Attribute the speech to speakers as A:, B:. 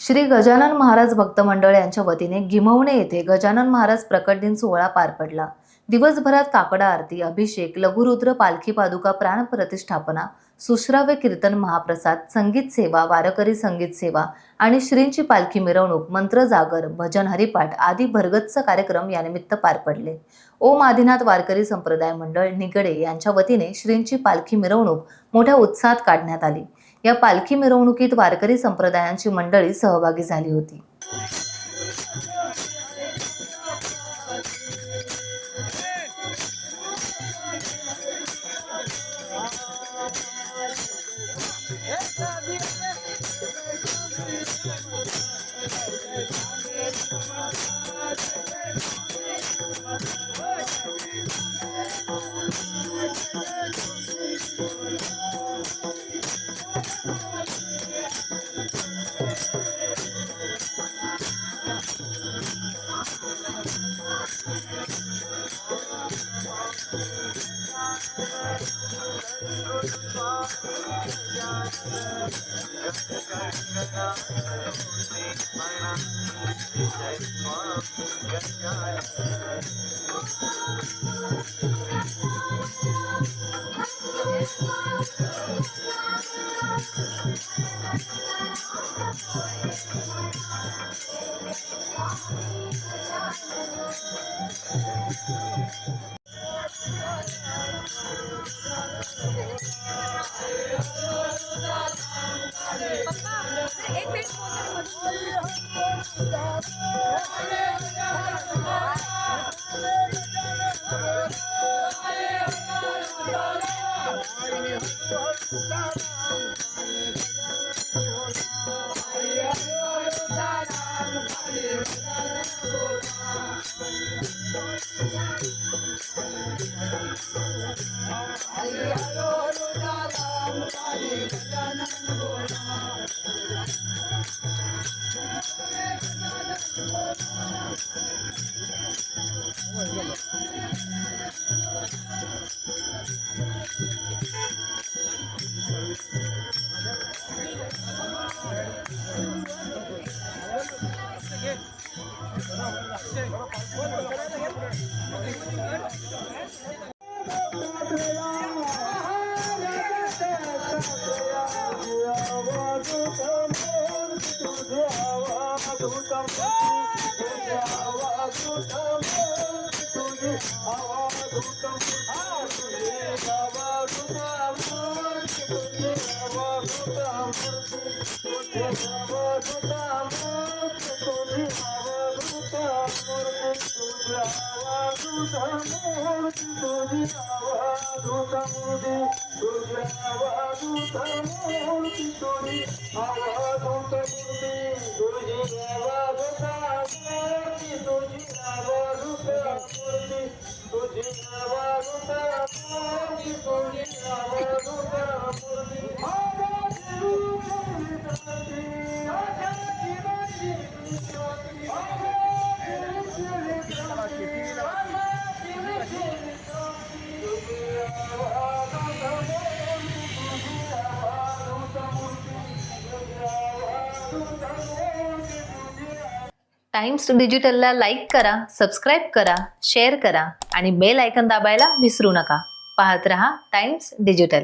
A: श्री गजानन महाराज भक्त मंडळ यांच्या वतीने गिम्हवणे येथे गजानन महाराज प्रकट दिन सोहळा पार पडला। दिवसभरात काकडा आरती, अभिषेक, लघुरुद्र, पालखी पादुका, प्राण प्रतिष्ठापना, सुश्राव्य कीर्तन, महाप्रसाद, संगीत सेवा, वारकरी संगीत सेवा आणि श्रींची पालखी मिरवणूक, मंत्र जागर, भजन, हरिपाठ आदी भरगच्च कार्यक्रम यानिमित्त पार पडले। ओम आदिनाथ वारकरी संप्रदाय मंडळ निगडे यांच्या वतीने श्रींची पालखी मिरवणूक मोठ्या उत्साहात काढण्यात आली। या पालखी मिरवणुकीत वारकरी संप्रदायांची मंडळी सहभागी झाली होती। टाइम्स डिजिटलला लाईक करा, सबस्क्राईब करा, शेअर करा आणि बेल आयकॉन दाबायला विसरू नका। पाहत रहा टाइम्स डिजिटल।